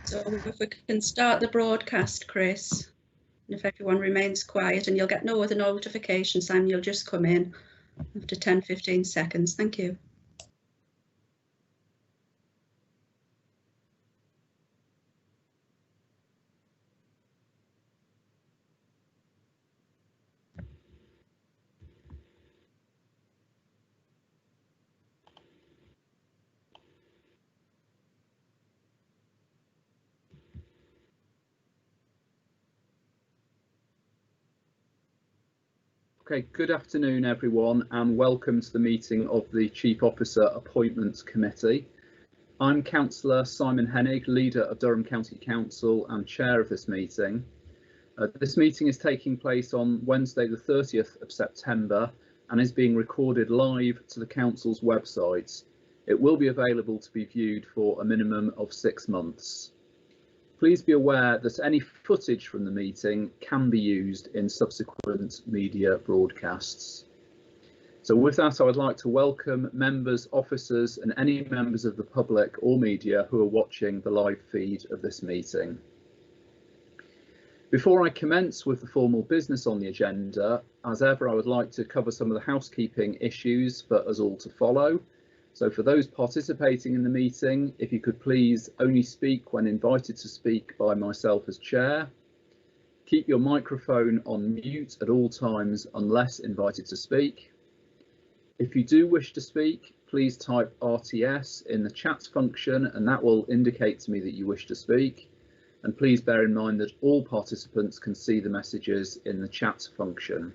So if we can start the broadcast, Chris, and if everyone remains quiet, and you'll get no other notification, Sam, you'll just come in after 10-15 seconds. Thank you. Okay, good afternoon everyone and welcome to the meeting of the Chief Officer Appointments Committee. I'm Councillor Simon Hennig, Leader of Durham County Council and Chair of this meeting. This meeting is taking place on Wednesday the 30th of September and is being recorded live to the Council's website. It will be available to be viewed for a minimum of 6 months. Please be aware that any footage from the meeting can be used in subsequent media broadcasts. So with that, I would like to welcome members, officers and any members of the public or media who are watching the live feed of this meeting. Before I commence with the formal business on the agenda, as ever, I would like to cover some of the housekeeping issues for us all to follow. So for those participating in the meeting, if you could please only speak when invited to speak by myself as chair. Keep your microphone on mute at all times unless invited to speak. If you do wish to speak, please type RTS in the chat function and that will indicate to me that you wish to speak. And please bear in mind that all participants can see the messages in the chat function.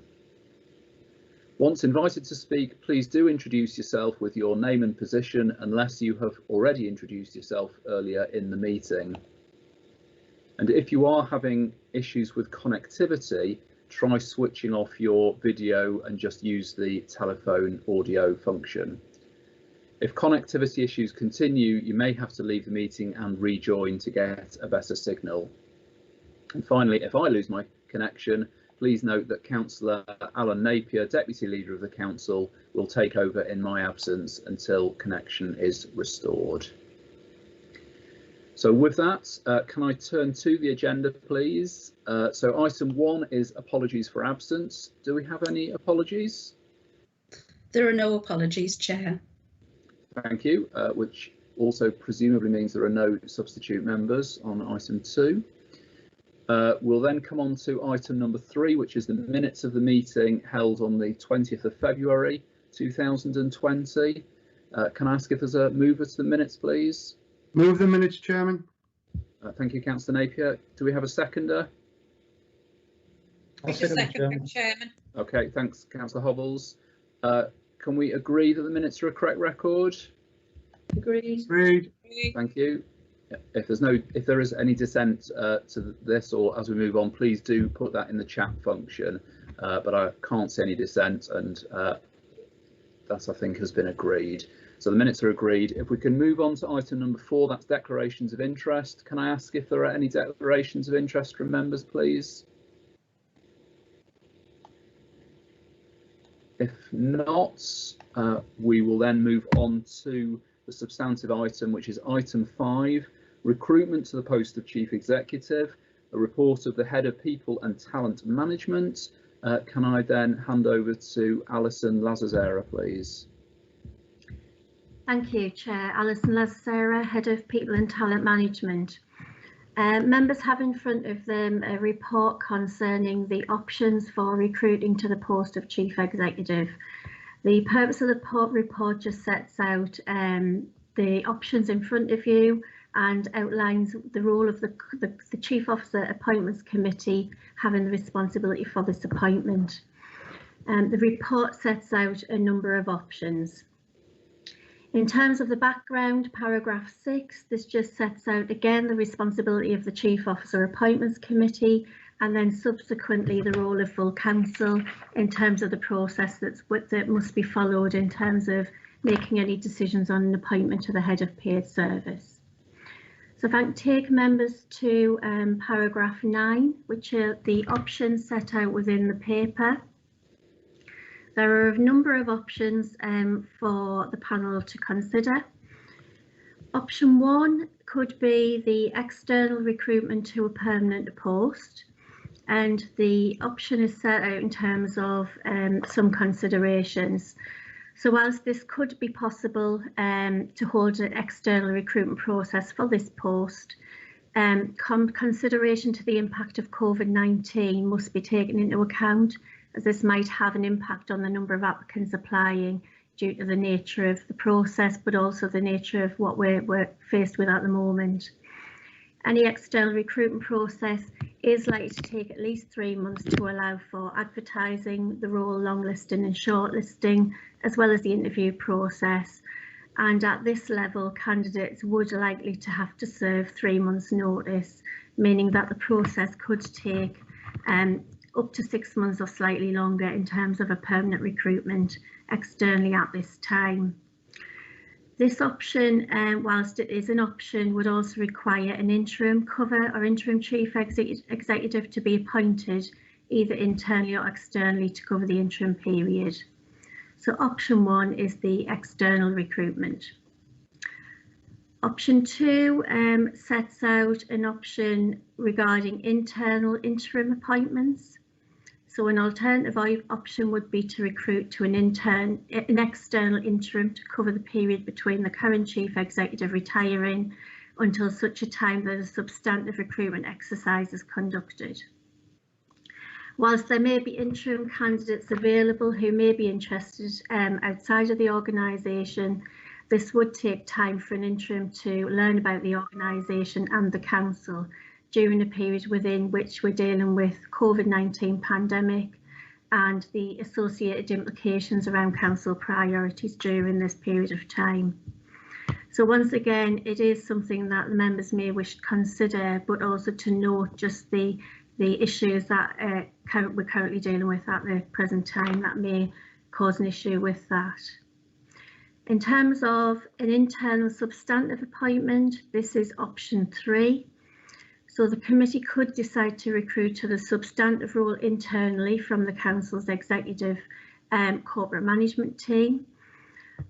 Once invited to speak, please do introduce yourself with your name and position unless you have already introduced yourself earlier in the meeting. And if you are having issues with connectivity, try switching off your video and just use the telephone audio function. If connectivity issues continue, you may have to leave the meeting and rejoin to get a better signal. And finally, if I lose my connection, please note that Councillor Alan Napier, Deputy Leader of the Council, will take over in my absence until connection is restored. So with that, can I turn to the agenda, please? So item 1 is apologies for absence. Do we have any apologies? There are no apologies, Chair. Thank you, which also presumably means there are no substitute members on item 2. We'll then come on to item number 3, which is the minutes of the meeting held on the 20th of February 2020. Can I ask if there's a mover to the minutes, please? Move the minutes, Chairman. Thank you, Councillor Napier. Do we have a seconder? I'll second, Chairman. Okay, thanks, Councillor Hovels. Can we agree that the minutes are a correct record? Agreed. Agreed. Thank you. If there is any dissent to this or as we move on, please do put that in the chat function, but I can't see any dissent and that I think has been agreed. So the minutes are agreed. If we can move on to item number 4, that's declarations of interest. Can I ask if there are any declarations of interest from members, please? If not, we will then move on to the substantive item, which is item 5. Recruitment to the post of Chief Executive, a report of the Head of People and Talent Management. Can I then hand over to Alison Lazazera, please? Thank you, Chair. Alison Lazazera, Head of People and Talent Management. Members have in front of them a report concerning the options for recruiting to the post of Chief Executive. The purpose of the report just sets out the options in front of you and outlines the role of the Chief Officer Appointments Committee having the responsibility for this appointment. The report sets out a number of options. In terms of the background, paragraph 6, this just sets out again the responsibility of the Chief Officer Appointments Committee and then subsequently the role of full council in terms of the process that must be followed in terms of making any decisions on an appointment to the head of paid service. So if I can take members to paragraph 9, which are the options set out within the paper. There are a number of options for the panel to consider. Option 1 could be the external recruitment to a permanent post, and the option is set out in terms of some considerations. So whilst this could be possible to hold an external recruitment process for this post, consideration to the impact of COVID-19 must be taken into account, as this might have an impact on the number of applicants applying due to the nature of the process, but also the nature of what we're faced with at the moment. Any external recruitment process is likely to take at least 3 months to allow for advertising the role, longlisting and shortlisting, as well as the interview process. And at this level, candidates would likely to have to serve 3 months notice, meaning that the process could take up to 6 months or slightly longer in terms of a permanent recruitment externally at this time. This option, whilst it is an option, would also require an interim cover or interim chief executive to be appointed either internally or externally to cover the interim period. So option 1 is the external recruitment. Option 2 sets out an option regarding internal interim appointments. So an alternative option would be to recruit to an external interim to cover the period between the current chief executive retiring until such a time that a substantive recruitment exercise is conducted. Whilst there may be interim candidates available who may be interested outside of the organisation, this would take time for an interim to learn about the organisation and the council during a period within which we're dealing with COVID-19 pandemic and the associated implications around council priorities during this period of time. So once again, it is something that the members may wish to consider, but also to note just the issues that we're currently dealing with at the present time that may cause an issue with that. In terms of an internal substantive appointment, this is option 3. So the committee could decide to recruit to the substantive role internally from the council's executive corporate management team.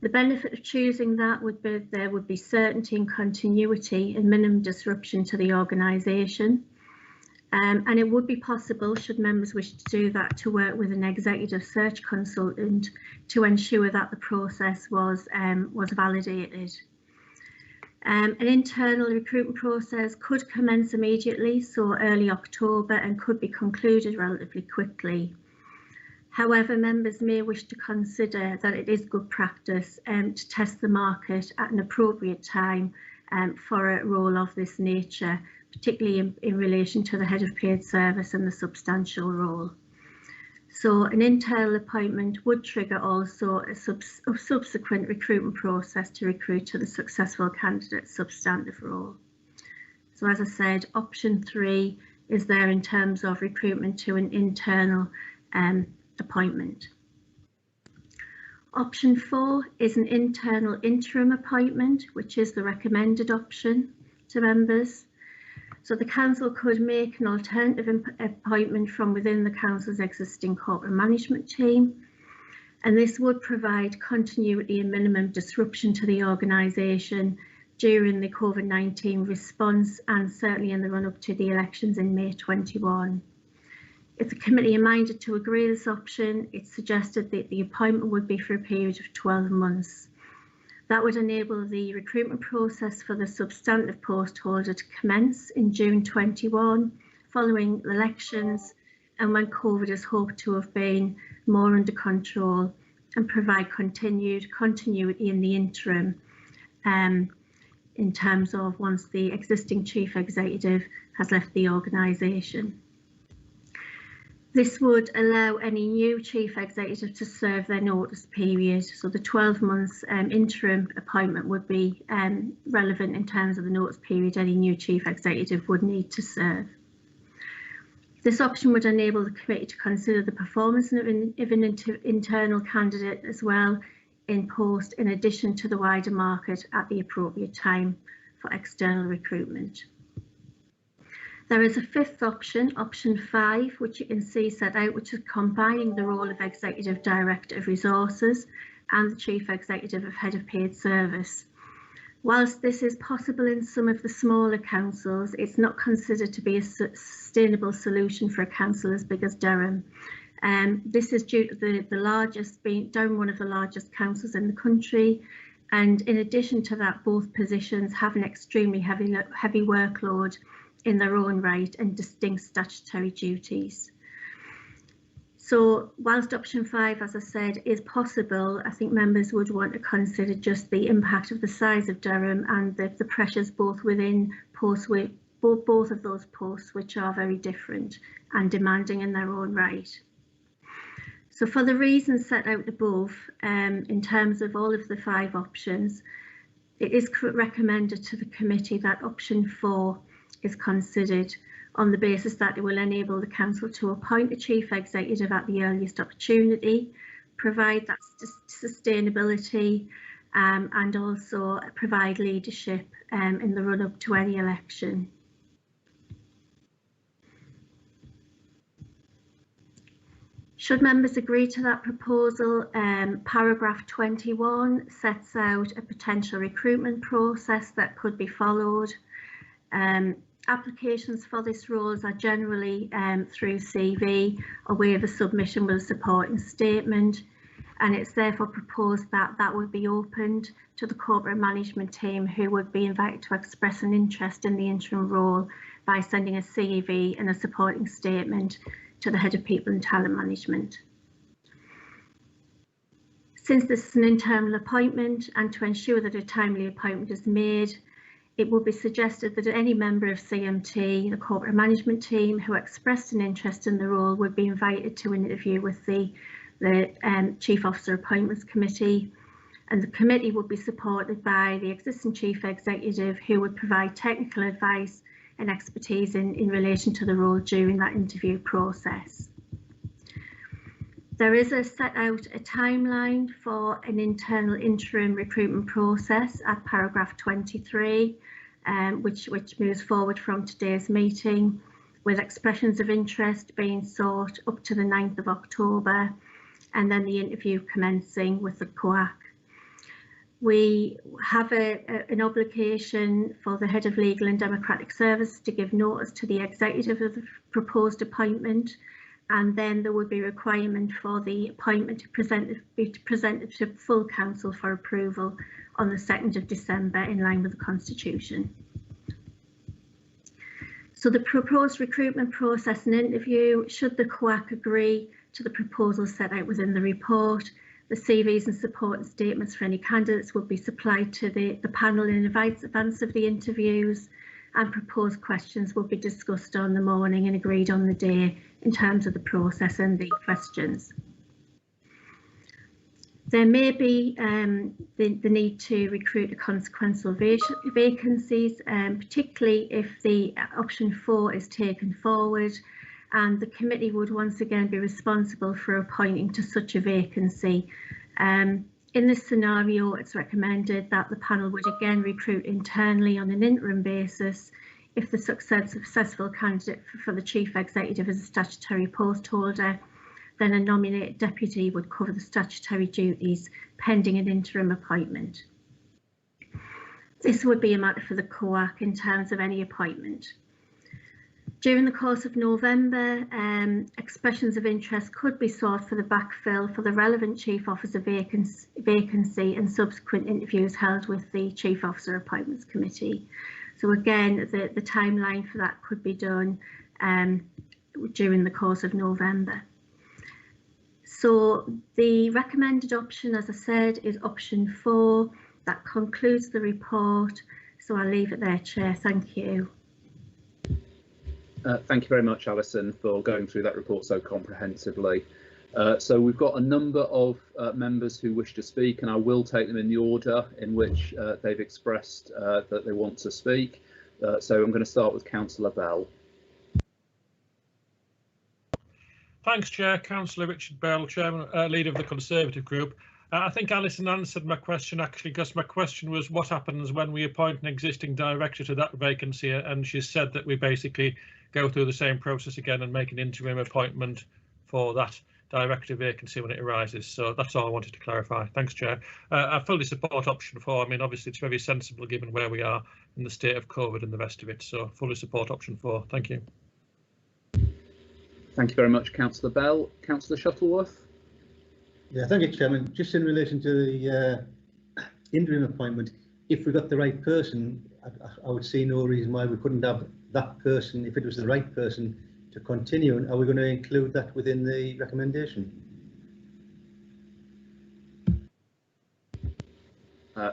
The benefit of choosing that would be there would be certainty and continuity and minimum disruption to the organisation. And it would be possible, should members wish to do that, to work with an executive search consultant to ensure that the process was validated. An internal recruitment process could commence immediately, so early October, and could be concluded relatively quickly. However, members may wish to consider that it is good practice to test the market at an appropriate time for a role of this nature, particularly in relation to the head of paid service and the substantial role. So an internal appointment would trigger also a subsequent recruitment process to recruit to the successful candidate's substantive role. So as I said, option 3 is there in terms of recruitment to an internal appointment. Option 4 is an internal interim appointment, which is the recommended option to members. So the council could make an alternative appointment from within the council's existing corporate management team, and this would provide continuity and minimum disruption to the organisation during the COVID-19 response and certainly in the run-up to the elections in May 21. If the committee are minded to agree this option, it's suggested that the appointment would be for a period of 12 months. That would enable the recruitment process for the substantive post holder to commence in June 21, following elections and when COVID is hoped to have been more under control, and provide continued continuity in the interim in terms of once the existing chief executive has left the organisation. This would allow any new chief executive to serve their notice period. So the 12 months interim appointment would be relevant in terms of the notice period any new chief executive would need to serve. This option would enable the committee to consider the performance of an internal candidate as well in post, in addition to the wider market at the appropriate time for external recruitment. There is a fifth option, option 5, which you can see set out, which is combining the role of Executive Director of Resources and the Chief Executive of Head of Paid Service. Whilst this is possible in some of the smaller councils, it's not considered to be a sustainable solution for a council as big as Durham. This is due to the largest, being Durham one of the largest councils in the country, and in addition to that, both positions have an extremely heavy workload in their own right and distinct statutory duties. So whilst option 5, as I said, is possible, I think members would want to consider just the impact of the size of Durham and the pressures both within posts, both of those posts, which are very different and demanding in their own right. So for the reasons set out above, in terms of all of the 5 options, it is recommended to the committee that option 4 is considered, on the basis that it will enable the council to appoint a chief executive at the earliest opportunity, provide that sustainability, and also provide leadership in the run-up to any election. Should members agree to that proposal, paragraph 21 sets out a potential recruitment process that could be followed. Applications for this roles are generally through CV or waiver submission with a supporting statement, and it's therefore proposed that that would be opened to the corporate management team, who would be invited to express an interest in the interim role by sending a CV and a supporting statement to the Head of People and Talent Management. Since this is an internal appointment, and to ensure that a timely appointment is made, it will be suggested that any member of CMT, the corporate management team, who expressed an interest in the role would be invited to an interview with the Chief Officer Appointments Committee, and the committee would be supported by the existing Chief Executive, who would provide technical advice and expertise in relation to the role during that interview process. There is set out a timeline for an internal interim recruitment process at paragraph 23, which moves forward from today's meeting, with expressions of interest being sought up to the 9th of October, and then the interview commencing with the COAC. We have an obligation for the Head of Legal and Democratic Service to give notice to the executive of the proposed appointment, and then there would be a requirement for the appointment to be presented to full council for approval on the 2nd of December in line with the Constitution. So the proposed recruitment process and interview, should the COAC agree to the proposal set out within the report, the CVs and supporting statements for any candidates will be supplied to the panel in advance of the interviews, and proposed questions will be discussed on the morning and agreed on the day in terms of the process and the questions. There may be the need to recruit a consequential vacancies, particularly if the option 4 is taken forward, and the committee would once again be responsible for appointing to such a vacancy. In this scenario, it's recommended that the panel would again recruit internally on an interim basis. If the successful candidate for the Chief Executive is a statutory post holder, then a nominated deputy would cover the statutory duties pending an interim appointment. This would be a matter for the COAC in terms of any appointment. During the course of November, expressions of interest could be sought for the backfill for the relevant Chief Officer vacancy and subsequent interviews held with the Chief Officer Appointments Committee. So again, the timeline for that could be done during the course of November. So the recommended option, as I said, is option 4. That concludes the report. So I'll leave it there, Chair. Thank you. Thank you very much, Alison, for going through that report so comprehensively. So we've got a number of members who wish to speak, and I will take them in the order in which they've expressed that they want to speak. So I'm going to start with Councillor Bell. Thanks, Chair. Councillor Richard Bell, Chairman, Leader of the Conservative Group. I think Alison answered my question, actually, because my question was what happens when we appoint an existing director to that vacancy, and she said that we basically go through the same process again and make an interim appointment for that director vacancy when it arises. So that's all I wanted to clarify. Thanks, Chair. I fully support option 4. I mean, obviously it's very sensible given where we are in the state of COVID and the rest of it. So fully support option 4. Thank you. Thank you very much, Councillor Bell. Councillor Shuttleworth. Yeah, thank you, Chairman. Just in relation to the interim appointment, if we got the right person, I would see no reason why we couldn't have that person, if it was the right person, to continue. And are we going to include that within the recommendation?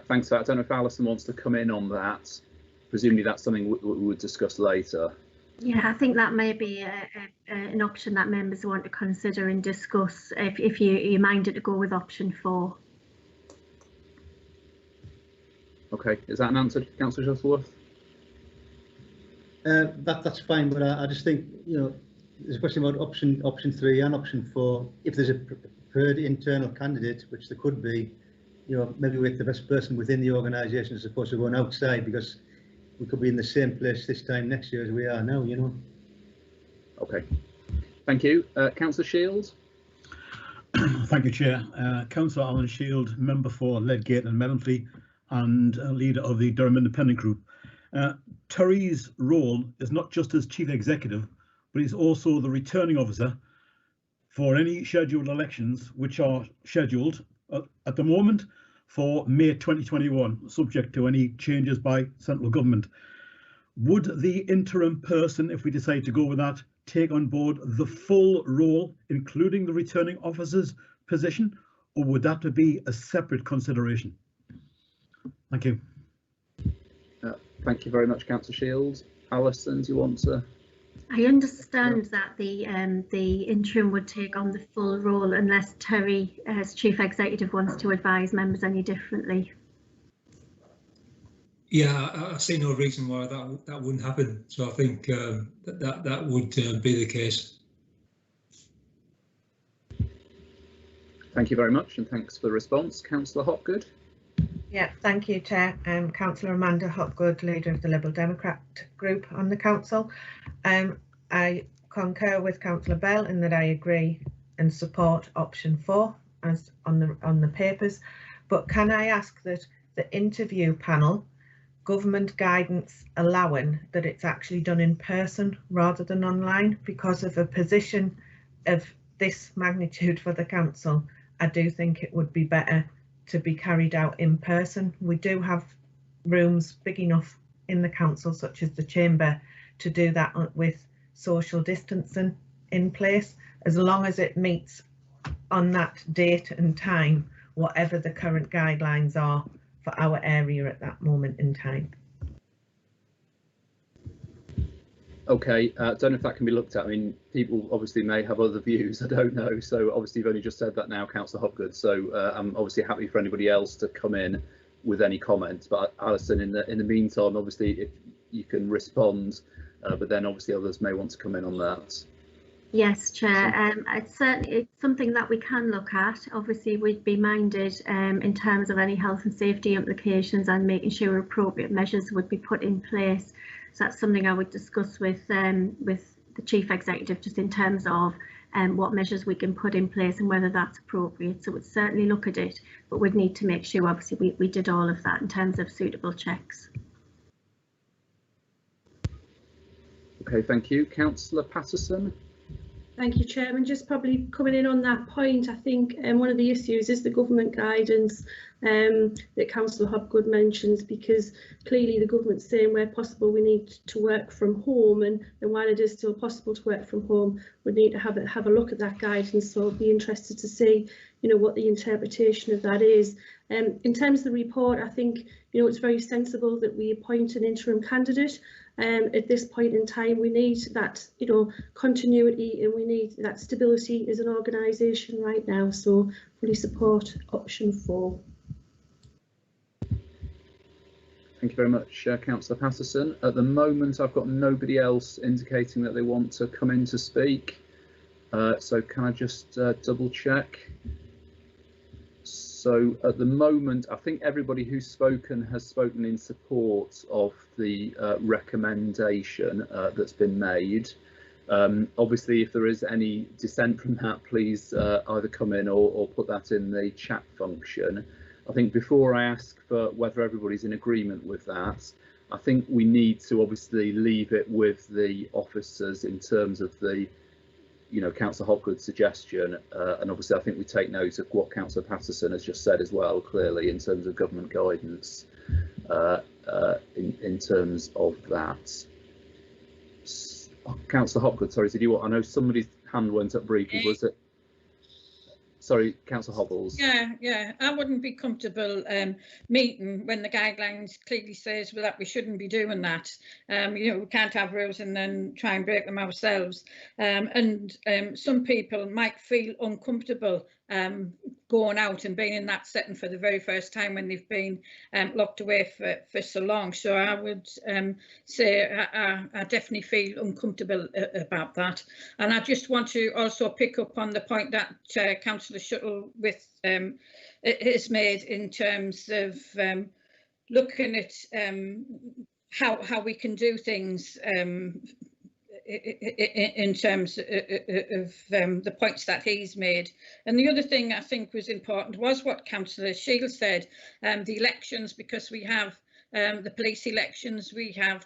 Thanks for that. I don't know if Alison wants to come in on that. Presumably that's something we would discuss later. Yeah, I think that may be an option that members want to consider and discuss if you're minded to go with option 4. Okay, is that an answer, Councillor Shuttleworth? That's fine, but I just think, you know, there's a question about option 3 and option 4. If there's a preferred internal candidate, which there could be, you know, maybe with the best person within the organisation as opposed to going outside, because we could be in the same place this time next year as we are now, you know. Okay, thank you. Councillor Shields. Thank you, Chair. Councillor Alan Shield, member for Ledgate and Medonfleet and leader of the Durham Independent Group. Terry's role is not just as Chief Executive, but he's also the returning officer for any scheduled elections which are scheduled at the moment for May 2021, subject to any changes by central government. Would the interim person, if we decide to go with that, take on board the full role, including the returning officer's position, or would that be a separate consideration? Thank you. Thank you very much, Councillor Shields. Alison, do you want to? I understand that the interim would take on the full role unless Terry, as Chief Executive, wants to advise members any differently. Yeah, I see no reason why that wouldn't happen. So I think that would be the case. Thank you very much, and thanks for the response. Councillor Hopgood. Yeah, thank you, Chair. Councillor Amanda Hopgood, leader of the Liberal Democrat group on the council. I concur with Councillor Bell in that I agree and support option 4 as on the papers. But can I ask that the interview panel, government guidance allowing that it's actually done in person rather than online, because of a position of this magnitude for the council, I do think it would be better to be carried out in person. We do have rooms big enough in the council, such as the chamber, to do that with social distancing in place, as long as it meets on that date and time whatever the current guidelines are for our area at that moment in time. Okay, don't know if that can be looked at. I mean, people obviously may have other views, I don't know. So obviously you've only just said that now, Councillor Hopgood. So I'm obviously happy for anybody else to come in with any comments. But Alison, in the meantime, obviously if you can respond, but then obviously others may want to come in on that. Yes, Chair. It's something that we can look at. Obviously, we'd be minded in terms of any health and safety implications and making sure appropriate measures would be put in place. So that's something I would discuss with the Chief Executive, just in terms of what measures we can put in place and whether that's appropriate. So we'd certainly look at it, but we'd need to make sure obviously we did all of that in terms of suitable checks. Okay, thank you. Councillor Patterson. Thank you, Chairman. Just probably coming in on that point, I think one of the issues is the government guidance that Councillor Hopgood mentions, because clearly the government's saying where possible we need to work from home, and while it is still possible to work from home, we need to have a look at that guidance. So I'll be interested to see, you know, what the interpretation of that is. In terms of the report, I think, you know, it's very sensible that we appoint an interim candidate. At this point in time, we need that, you know, continuity, and we need that stability as an organisation right now. So fully support option 4. Thank you very much, Councillor Patterson. At the moment, I've got nobody else indicating that they want to come in to speak. So can I just double check? So at the moment, I think everybody who's spoken has spoken in support of the recommendation that's been made. Obviously, if there is any dissent from that, please either come in or put that in the chat function. I think before I ask for whether everybody's in agreement with that, I think we need to obviously leave it with the officers in terms of the, Councillor Hopgood's suggestion, and obviously I think we take note of what Councillor Patterson has just said as well, clearly in terms of government guidance in terms of that. Councillor Hopgood, sorry, did you want? I know somebody's hand went up briefly. Was it? Sorry, Councillor Hobbles. Yeah, I wouldn't be comfortable meeting when the guidelines clearly says that we shouldn't be doing that. We can't have rules and then try and break them ourselves. And some people might feel uncomfortable going out and being in that setting for the very first time when they've been locked away for so long. So I would say I definitely feel uncomfortable about that. And I just want to also pick up on the point that Councillor Shuttleworth has made in terms of looking at how we can do things in terms of the points that he's made. And the other thing I think was important was what Councillor Shields said, the elections, because we have the police elections, we have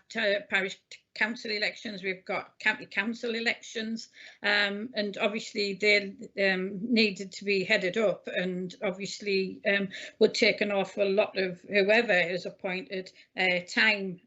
parish council elections, we've got county council elections, and obviously they needed to be headed up, and obviously would take an awful lot of whoever is appointed time,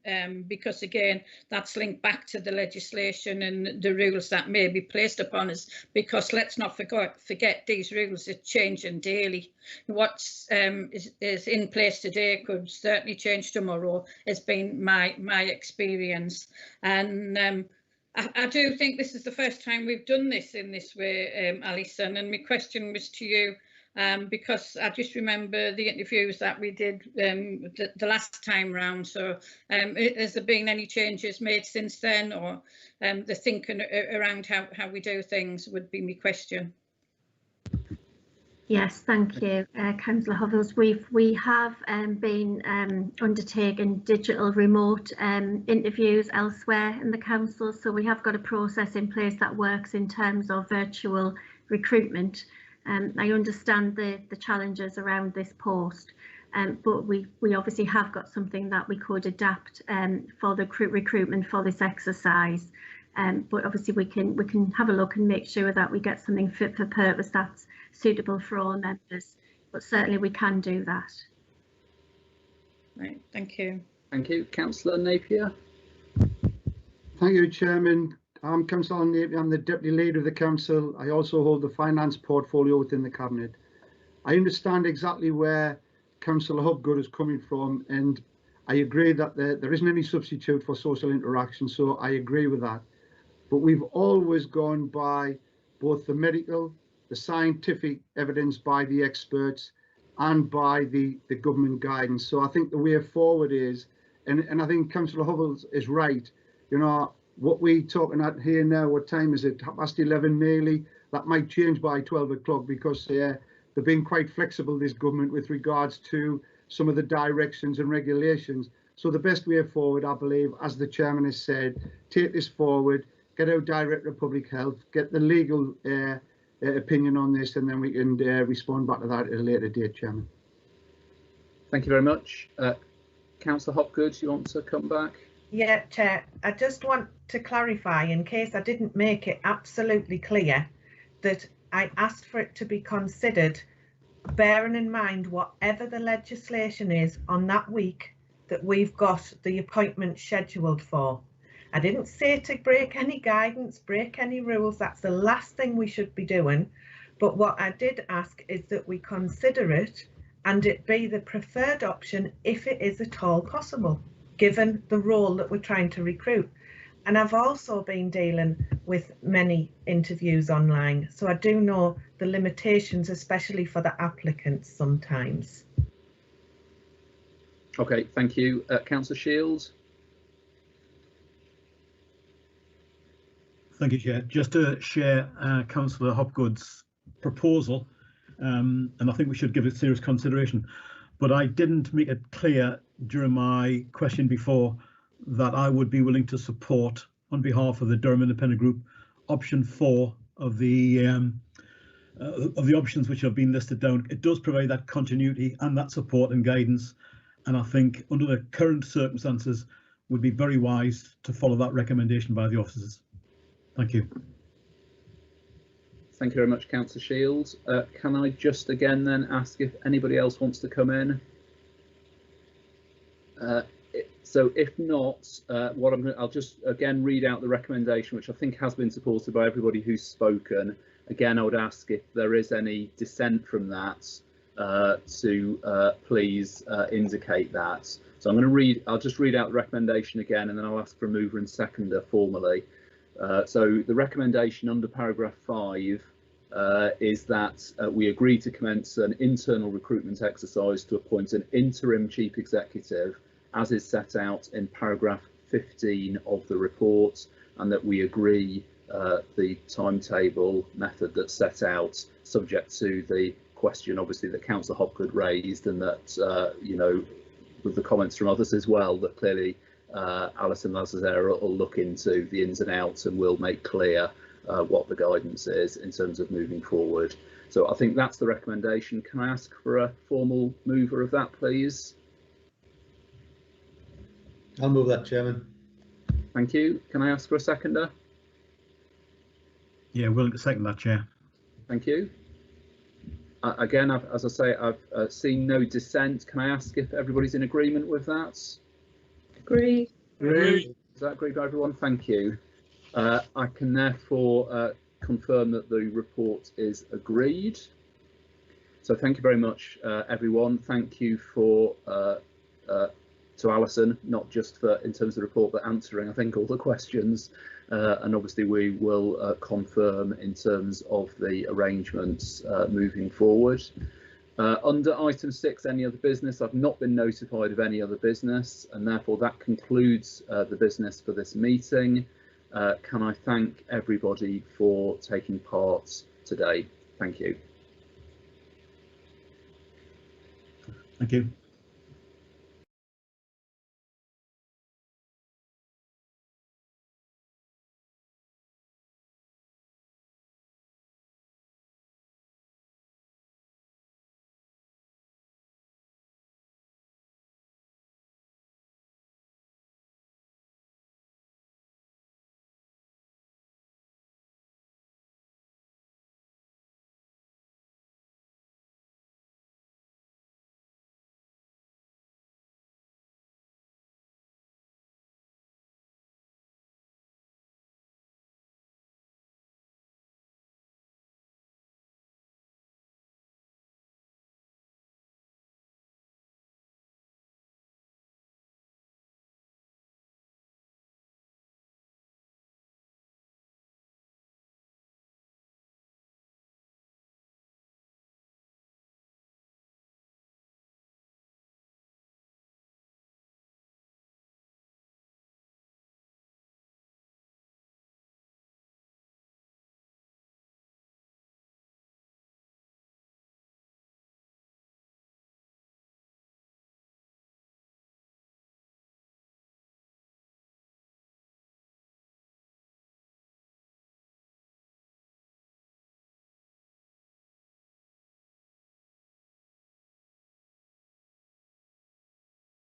because again that's linked back to the legislation and the rules that may be placed upon us, because let's not forget these rules are changing daily. What's is in place today could certainly change tomorrow, has been my experience. And I do think this is the first time we've done this in this way, Alison, and my question was to you, because I just remember the interviews that we did the last time round. So has there been any changes made since then, or the thinking around how we do things would be my question. Yes, thank you, Councillor Hovels. We have been undertaking digital remote interviews elsewhere in the council, so we have got a process in place that works in terms of virtual recruitment. I understand the challenges around this post, but we obviously have got something that we could adapt for the recruitment for this exercise. But obviously we can have a look and make sure that we get something fit for purpose that's suitable for all members, but certainly we can do that. Right, thank you. Thank you. Councillor Napier. Thank you, Chairman. I'm Councillor Napier. I'm the Deputy Leader of the Council. I also hold the finance portfolio within the Cabinet. I understand exactly where Councillor Hopgood is coming from, and I agree that there isn't any substitute for social interaction, so I agree with that. But we've always gone by both the medical, the scientific evidence by the experts, and by the government guidance. So I think the way forward is, and I think Councillor Hovels is right, what we're talking at here now, what time is it? 11:30 nearly. That might change by 12 o'clock because they're being quite flexible, this government, with regards to some of the directions and regulations. So the best way forward, I believe, as the Chairman has said, take this forward, get our Director of Public Health, get the legal opinion on this, and then we can respond back to that at a later date, Chairman. Thank you very much. Councillor Hopgood, you want to come back? Yeah, Chair, I just want to clarify, in case I didn't make it absolutely clear, that I asked for it to be considered, bearing in mind whatever the legislation is on that week that we've got the appointment scheduled for. I didn't say to break any guidance, break any rules. That's the last thing we should be doing. But what I did ask is that we consider it and it be the preferred option if it is at all possible, given the role that we're trying to recruit. And I've also been dealing with many interviews online, so I do know the limitations, especially for the applicants sometimes. Okay, thank you. Councillor Shields. Thank you, Chair. Just to share Councillor Hopgood's proposal, and I think we should give it serious consideration, but I didn't make it clear during my question before that I would be willing to support, on behalf of the Durham Independent Group, option 4 of the options which have been listed down. It does provide that continuity and that support and guidance, and I think under the current circumstances would be very wise to follow that recommendation by the officers. Thank you. Thank you very much, Councillor Shields. Can I just again then ask if anybody else wants to come in? So if not, I'll just again read out the recommendation, which I think has been supported by everybody who's spoken. Again, I would ask if there is any dissent from that to please indicate that. So I'll just read out the recommendation again, and then I'll ask for a mover and seconder formally. So the recommendation under paragraph 5 is that we agree to commence an internal recruitment exercise to appoint an interim chief executive, as is set out in paragraph 15 of the report, and that we agree the timetable method that's set out, subject to the question obviously that Councillor Hopgood raised, and that you know, with the comments from others as well, that clearly Alison Lazarera will look into the ins and outs and will make clear what the guidance is in terms of moving forward. So I think that's the recommendation. Can I ask for a formal mover of that, please? I'll move that, Chairman. Thank you. Can I ask for a seconder? Yeah, willing to second that, Chair. Thank you. Again, as I say, I've seen no dissent. Can I ask if everybody's in agreement with that? Agree. Is that agreed by everyone? Thank you. I can therefore confirm that the report is agreed. So thank you very much, everyone. Thank you for to Alison, not just for in terms of the report, but answering, I think, all the questions. And obviously we will confirm in terms of the arrangements moving forward. Under item 6, any other business, I've not been notified of any other business, and therefore that concludes the business for this meeting. Can I thank everybody for taking part today? Thank you. Thank you.